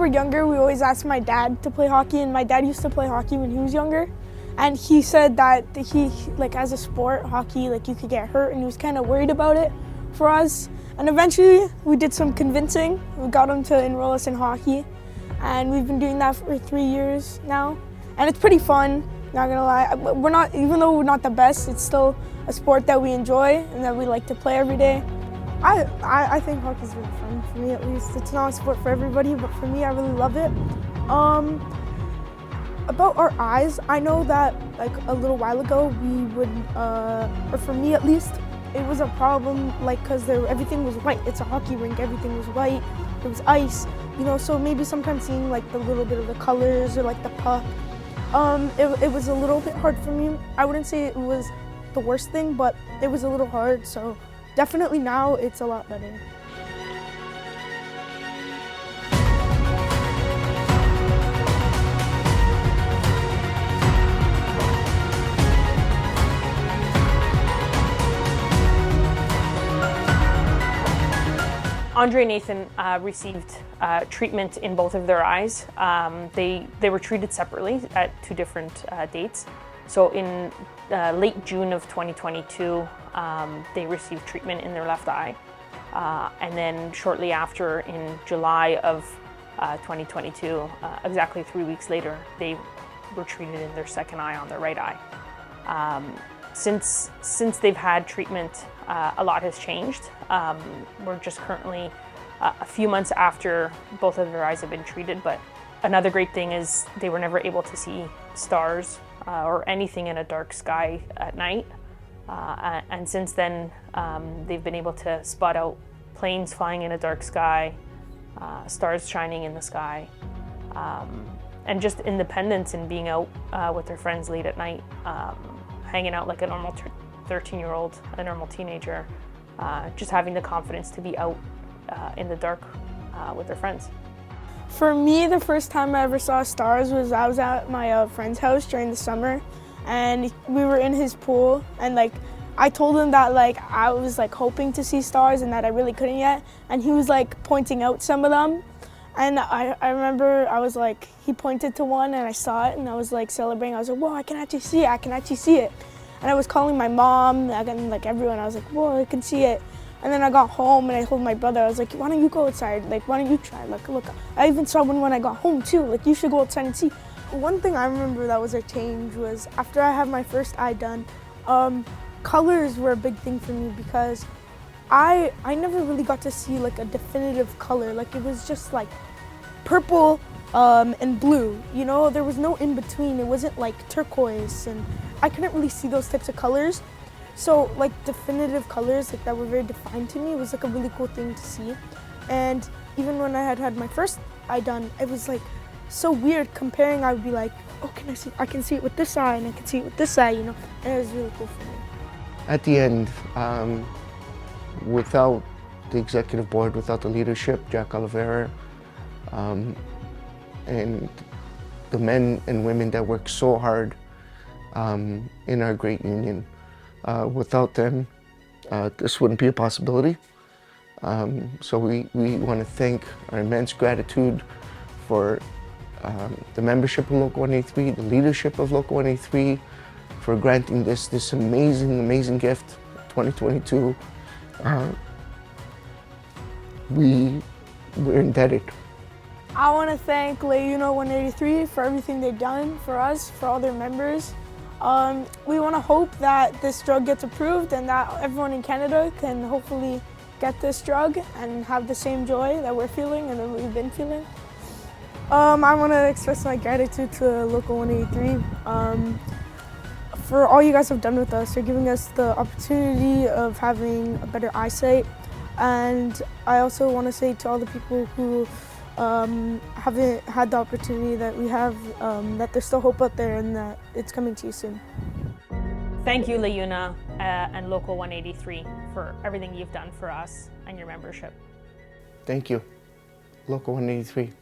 were younger, we always asked my dad to play hockey, and my dad used to play hockey when he was younger. And he said that like as a sport, hockey, like you could get hurt, and he was kind of worried about it for us. And eventually we did some convincing. We got him to enroll us in hockey, and we've been doing that for 3 years now. And it's pretty fun, not gonna lie. Even though we're not the best, it's still a sport that we enjoy and that we like to play every day. I think hockey's really fun, for me at least. It's not a sport for everybody, but for me, I really love it. About our eyes, I know that like a little while ago we would, or for me at least, it was a problem like because everything was white. It's a hockey rink, everything was white, there was ice, you know, so maybe sometimes seeing like the little bit of the colors or like the puck, it was a little bit hard for me. I wouldn't say it was the worst thing, but it was a little hard, so definitely now it's a lot better. Andre and Nathan received treatment in both of their eyes. They were treated separately at 2 different dates. So in late June of 2022, they received treatment in their left eye. And then shortly after, in July of 2022, exactly 3 weeks later, they were treated in their second eye on their right eye. Since they've had treatment, a lot has changed. We're just currently a few months after both of their eyes have been treated, but another great thing is they were never able to see stars or anything in a dark sky at night. And since then, they've been able to spot out planes flying in a dark sky, stars shining in the sky, and just independence and being out with their friends late at night, hanging out like a normal 13-year-old, a normal teenager, just having the confidence to be out in the dark with their friends. For me, the first time I ever saw stars was I was at my friend's house during the summer, and we were in his pool, and like I told him that like I was like hoping to see stars and that I really couldn't yet, and he was like pointing out some of them, and I remember I was like, he pointed to one and I saw it and I was like celebrating. I was like, whoa, I can actually see it, I can actually see it. And I was calling my mom and like everyone. I was like, whoa, I can see it. And then I got home and I told my brother, I was like, why don't you go outside? Like, why don't you try? Like, look, I even saw one when I got home too. Like, you should go outside and see. One thing I remember that was a change was after I had my first eye done, colors were a big thing for me because I never really got to see like a definitive color. Like, it was just like purple and blue, you know? There was no in between. It wasn't like turquoise, and I couldn't really see those types of colors. So like definitive colors like that were very defined to me was like a really cool thing to see. And even when I had my first eye done, it was like so weird comparing. I would be like, oh, I can see it with this eye and I can see it with this eye, you know? And it was really cool for me. At the end, without the executive board, without the leadership, Jack Oliveira, and the men and women that work so hard in our great union, without them, this wouldn't be a possibility. So we want to thank our immense gratitude for the membership of Local 183, the leadership of Local 183, for granting this amazing gift, 2022. We're indebted. I want to thank LiUNA 183 for everything they've done for us, for all their members. We want to hope that this drug gets approved and that everyone in Canada can hopefully get this drug and have the same joy that we're feeling and that we've been feeling. I want to express my gratitude to Local 183 for all you guys have done with us. You're giving us the opportunity of having a better eyesight. And I also want to say to all the people who haven't had the opportunity that we have, that there's still hope out there and that it's coming to you soon. Thank you, LiUNA and Local 183 for everything you've done for us and your membership. Thank you, Local 183.